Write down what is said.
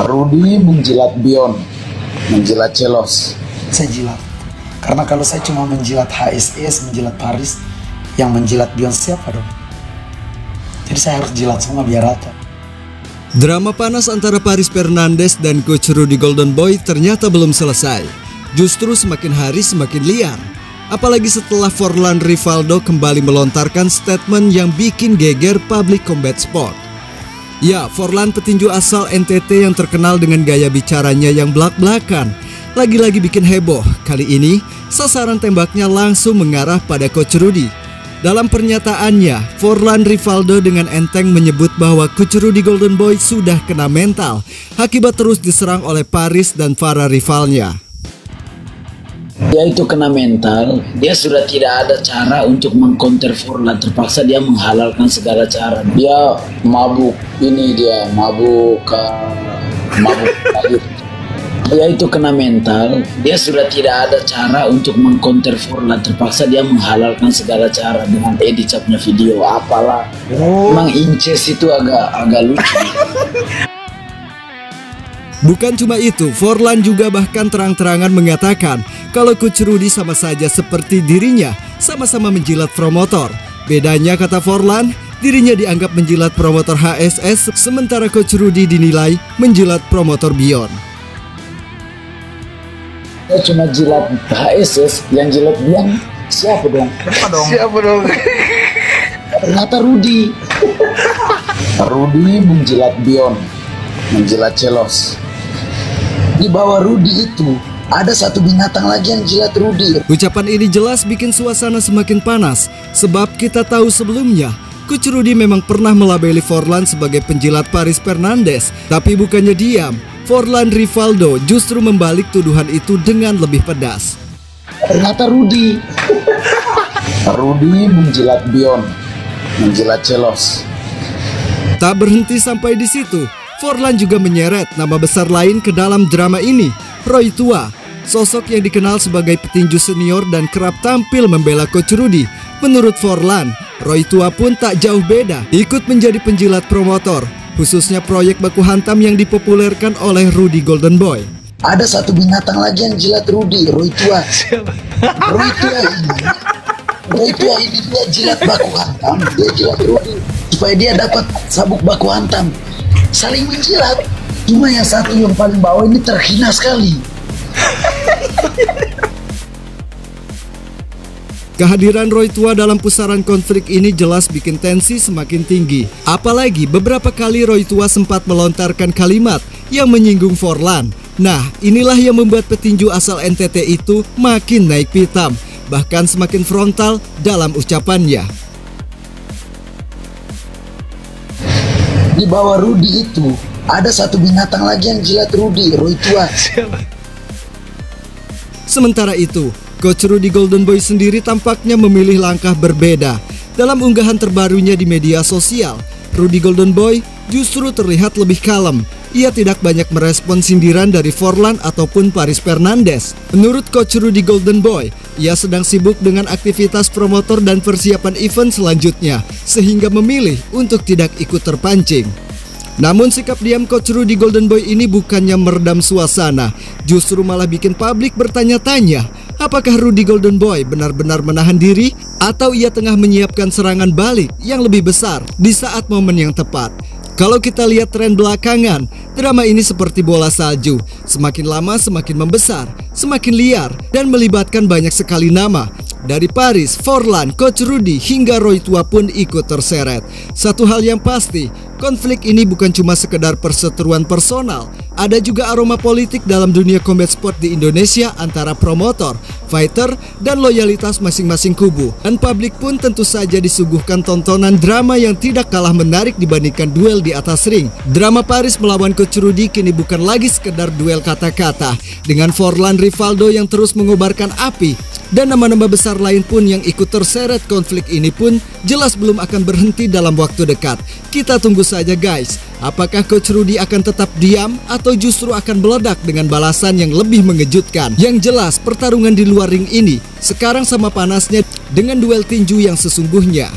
Rudy menjilat Bion, menjilat Celos. Saya jilat. Karena kalau saya cuma menjilat HSS, menjilat Paris, yang menjilat Bion siapa dong? Jadi saya harus jilat semua biar rata. Drama panas antara Paris Fernandes dan Coach Rudy Golden Boy ternyata belum selesai. Justru semakin hari semakin liar. Apalagi setelah Forlan Rivaldo kembali melontarkan statement yang bikin geger public combat sport. Ya, Forlan petinju asal NTT yang terkenal dengan gaya bicaranya yang belak-belakan lagi-lagi bikin heboh. Kali ini, sasaran tembaknya langsung mengarah pada Coach Rudy. Dalam pernyataannya, Forlan Rivaldo dengan enteng menyebut bahwa Coach Rudy Golden Boy sudah kena mental akibat terus diserang oleh Paris dan para rivalnya. Dia itu kena mental, dia sudah tidak ada cara untuk mengcounter Forlan, terpaksa dia menghalalkan segala cara. Dia mabuk, mabuk air. Dia itu kena mental, dia sudah tidak ada cara untuk mengcounter Forlan, terpaksa dia menghalalkan segala cara dengan edit punya video apalah. Memang inces itu agak lucu. Bukan cuma itu, Forlan juga bahkan terang-terangan mengatakan kalau Coach Rudy sama saja seperti dirinya, sama-sama menjilat promotor. Bedanya, kata Forlan, dirinya dianggap menjilat promotor HSS, sementara Coach Rudy dinilai menjilat promotor Bion. Saya cuma jilat HSS, yang jilat Bion siapa dong? Siapa dong? Ternyata Rudy. Rudy menjilat Bion, menjilat Celos. Di bawah Rudy itu ada satu binatang lagi yang jilat Rudy. Ucapan ini jelas bikin suasana semakin panas, sebab kita tahu sebelumnya Coach Rudy memang pernah melabeli Forlan sebagai penjilat Paris Fernandes. Tapi bukannya diam, Forlan Rivaldo justru membalik tuduhan itu dengan lebih pedas. Ternyata Rudy. Rudy menjilat Bion, menjilat Celos. Tak berhenti sampai di situ, Forlan juga menyeret nama besar lain ke dalam drama ini, Roy Tua, sosok yang dikenal sebagai petinju senior dan kerap tampil membela Coach Rudy. Menurut Forlan, Roy Tua pun tak jauh beda, ikut menjadi penjilat promotor, khususnya proyek baku hantam yang dipopulerkan oleh Rudy Golden Boy. Ada satu binatang lagi yang jilat Rudy, Roy Tua. Roy Tua ini dia jilat baku hantam, dia jilat Rudy supaya dia dapat sabuk baku hantam. Saling menjilat. Cuma yang satu yang paling bawah ini terhina sekali. Kehadiran Roy Tua dalam pusaran konflik ini jelas bikin tensi semakin tinggi. Apalagi beberapa kali Roy Tua sempat melontarkan kalimat yang menyinggung Forlan. Nah, inilah yang membuat petinju asal NTT itu makin naik pitam, bahkan semakin frontal dalam ucapannya. Di bawah Rudy itu ada satu binatang lagi yang jilat Rudy, Roy Tua. Sementara itu, Coach Rudy Golden Boy sendiri tampaknya memilih langkah berbeda. Dalam unggahan terbarunya di media sosial, Rudy Golden Boy justru terlihat lebih kalem. Ia tidak banyak merespon sindiran dari Forlan ataupun Paris Fernandes. Menurut Coach Rudy Golden Boy, ia sedang sibuk dengan aktivitas promotor dan persiapan event selanjutnya, sehingga memilih untuk tidak ikut terpancing. Namun sikap diam Coach Rudy Golden Boy ini bukannya meredam suasana, justru malah bikin publik bertanya-tanya, apakah Rudy Golden Boy benar-benar menahan diri atau ia tengah menyiapkan serangan balik yang lebih besar di saat momen yang tepat. Kalau kita lihat tren belakangan, drama ini seperti bola salju, semakin lama semakin membesar, semakin liar, dan melibatkan banyak sekali nama. Dari Paris, Forlan, Coach Rudy, hingga Roy Tua pun ikut terseret. Satu hal yang pasti, konflik ini bukan cuma sekedar perseteruan personal, ada juga aroma politik dalam dunia combat sport di Indonesia antara promotor, fighter, dan loyalitas masing-masing kubu. Dan publik pun tentu saja disuguhkan tontonan drama yang tidak kalah menarik dibandingkan duel di atas ring. Drama Paris melawan Coach Rudy kini bukan lagi sekedar duel kata-kata, dengan Forlan Rivaldo yang terus mengobarkan api, dan nama-nama besar lain pun yang ikut terseret konflik ini pun jelas belum akan berhenti dalam waktu dekat. Kita tunggu saja guys, apakah Coach Rudy akan tetap diam atau justru akan meledak dengan balasan yang lebih mengejutkan. Yang jelas pertarungan di luar ring ini sekarang sama panasnya dengan duel tinju yang sesungguhnya.